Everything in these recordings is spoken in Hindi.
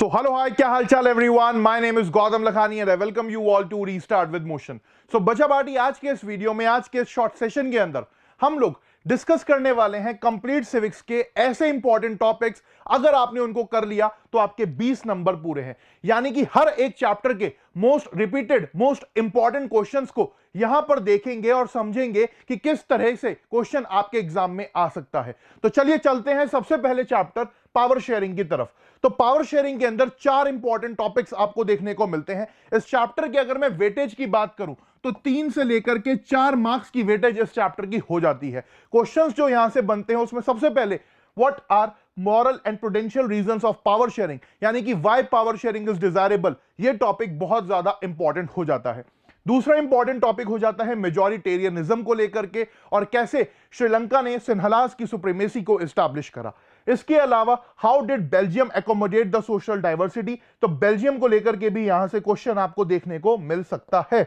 So hello, hi, क्या हालचाल everyone? My name is Gautam Lakhani and I welcome you all to Restart with Motion. So बचा बाटी आज के इस वीडियो में, आज के इस शॉर्ट सेशन के अंदर हम लोग डिस्कस करने वाले हैं कंप्लीट सिविक्स के ऐसे इंपॉर्टेंट टॉपिक्स, अगर आपने उनको कर लिया तो आपके 20 नंबर पूरे हैं। यानी कि हर एक चैप्टर के most repeated, most important questions को यहां पर देखेंगे और समझेंगे कि किस तरह से क्वेश्चन आपके एग्जाम में आ सकता है। तो चलिए चलते हैं सबसे पहले चैप्टर पावर शेयरिंग की तरफ। तो पावर शेयरिंग के अंदर 4 इंपॉर्टेंट टॉपिक्स आपको देखने को मिलते हैं। इस चैप्टर की अगर मैं वेटेज की बात करूं तो 3 से लेकर के 4 मार्क्स की वेटेज इस चैप्टर की हो जाती है। क्वेश्चंस जो यहां से बनते हैं उसमें सबसे पहले what are moral and prudential reasons of power sharing, यानी कि why power sharing is desirable, यह टॉपिक बहुत ज्यादा इंपॉर्टेंट हो जाता है। दूसरा इंपॉर्टेंट टॉपिक हो जाता है मेजॉरिटेरियनिज्म को लेकर के और कैसे श्रीलंका ने सिन्हलास की सुप्रीमेसी को एस्टैब्लिश करा। इसके अलावा how did Belgium accommodate the social diversity, तो बेल्जियम को लेकर के भी यहां से क्वेश्चन आपको देखने को मिल सकता है।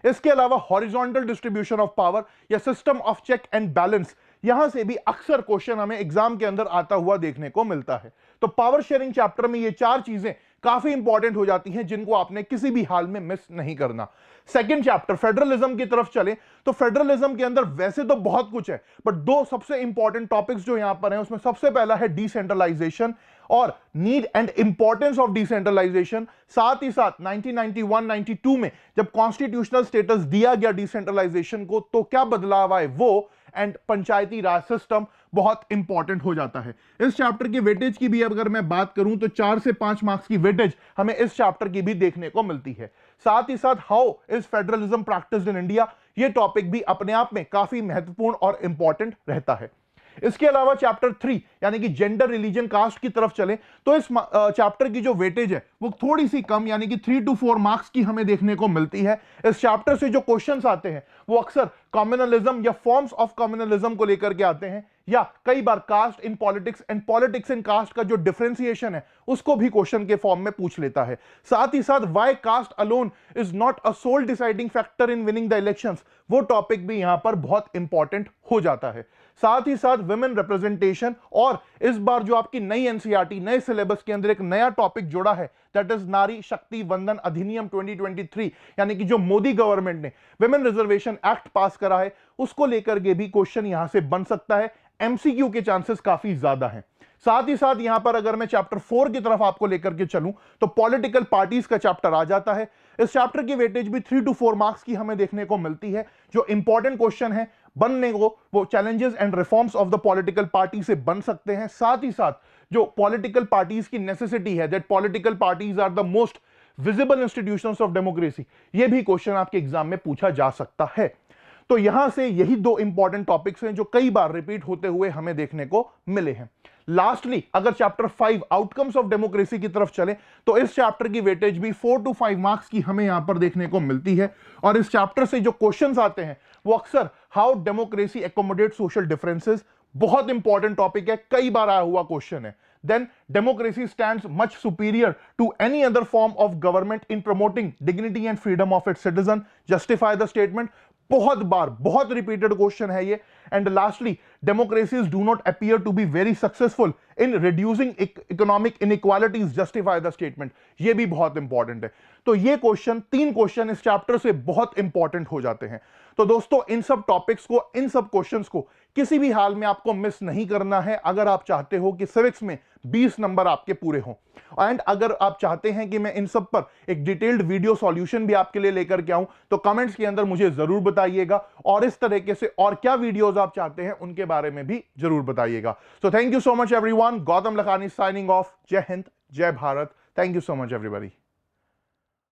इसके अलावा हॉरिजॉन्टल डिस्ट्रीब्यूशन ऑफ पावर या system of check and balance, यहां से भी अक्सर क्वेश्चन हमें एग्जाम के अंदर आता हुआ देखने को मिलता है। तो पावर शेयरिंग चैप्टर में ये 4 चीजें काफी इंपॉर्टेंट हो जाती हैं जिनको आपने किसी भी हाल में मिस नहीं करना। सेकंड चैप्टर फेडरलिज्म की तरफ चले तो फेडरलिज्म के अंदर वैसे तो बहुत कुछ है, बट 2 सबसे इंपॉर्टेंट टॉपिक्स जो यहां पर हैं उसमें सबसे पहला है डिसेंट्रलाइजेशन और need and importance of decentralisation. साथ ही साथ 1991-92 में जब कॉन्स्टिट्यूशनल स्टेटस दिया गया डिसेंट्रलाइजेशन को तो क्या बदलाव आए वो, एंड पंचायती राज सिस्टम बहुत इंपॉर्टेंट हो जाता है। इस चैप्टर की वेटेज की भी अगर मैं बात करूं तो 4 से 5 मार्क्स की वेटेज हमें इस चैप्टर की भी देखने को मिलती है। साथ ही साथ how is federalism practised in India, यह टॉपिक भी अपने आप में काफी महत्वपूर्ण और इंपॉर्टेंट रहता है। इसके अलावा चैप्टर 3 यानी कि जेंडर, रिलीजन, कास्ट की तरफ चले तो इस चैप्टर की जो वेटेज है वो थोड़ी सी कम यानी कि 3 to 4 मार्क्स की हमें देखने को मिलती है। इस चैप्टर से जो क्वेश्चंस आते हैं वो अक्सर कम्युनलिज्म या फॉर्म्स ऑफ कम्युनलिज्म को लेकर के आते हैं, या कई बार caste in politics and politics in caste का जो डिफरेंशिएशन है उसको भी क्वेश्चन के फॉर्म में पूछ लेता है। साथ ही साथ why caste alone is not a sole deciding factor in winning the elections, वो टॉपिक भी यहां पर बहुत इंपॉर्टेंट हो जाता है। साथ ही साथ विमेन रिप्रेजेंटेशन, और इस बार जो आपकी नई एनसीईआरटी नए सिलेबस के अंदर एक नया टॉपिक जोड़ा है दैट इज नारी शक्ति वंदन अधिनियम 2023, यानी कि जो मोदी गवर्नमेंट ने विमेन रिजर्वेशन एक्ट पास करा है उसको लेकर के भी क्वेश्चन यहां से बन सकता है। एमसीक्यू के चांसेस काफी ज्यादा हैं। साथ ही साथ यहां पर अगर मैं चैप्टर 4 की तरफ आपको लेकर के चलूं तो पॉलिटिकल पार्टीज का चैप्टर आ जाता है। इस चैप्टर की वेटेज भी 3 to 4 मार्क्स की हमें देखने को मिलती है। जो इंपॉर्टेंट क्वेश्चन है बनने को वो challenges and reforms of the political party से बन सकते हैं। साथ ही साथ जो पॉलिटिकल पार्टीज की नेसेसिटी है that political parties are the most visible institutions of democracy, ये भी क्वेश्चन आपके एग्जाम में पूछा जा सकता है। तो यहां से यही 2 इंपॉर्टेंट टॉपिक्स हैं जो कई बार रिपीट होते हुए हमें देखने को मिले हैं। लास्टली अगर चैप्टर 5 आउटकम्स ऑफ डेमोक्रेसी की तरफ चले तो इस चैप्टर की वेटेज भी 4 to 5 मार्क्स की हमें यहां पर देखने को मिलती है। और इस चैप्टर से जो क्वेश्चंस आते हैं वो अक्सर how democracy accommodate social differences, बहुत इंपॉर्टेंट टॉपिक है, कई बार आया हुआ क्वेश्चन है। Then democracy stands much superior to any other form of government in promoting dignity and freedom of its citizen. Justify the statement. बहुत बार बहुत रिपीटेड क्वेश्चन है ये। And lastly democracies do not appear to be very successful in reducing economic inequalities, justify the statement, ये भी बहुत इंपॉर्टेंट है। तो ये क्वेश्चन 3 क्वेश्चन इस चैप्टर से बहुत इंपॉर्टेंट हो जाते हैं। तो दोस्तों इन सब टॉपिक्स को, इन सब क्वेश्चंस को किसी भी हाल में आपको मिस नहीं करना है अगर आप चाहते हो कि सिविक्स में 20 नंबर आपके पूरे हों। एंड अगर आप चाहते हैं कि मैं इन सब पर एक डिटेल्ड वीडियो सॉल्यूशन भी आपके लिए लेकर के आऊं तो कमेंट्स के अंदर मुझे जरूर बताइएगा, और इस तरीके से और क्या वीडियोस आप चाहते हैं उनके बारे में भी जरूर बताइएगा। So thank you so much everyone. Gautam Lakhani signing off. जय हिंद, जय Bharat. Thank you so much everybody.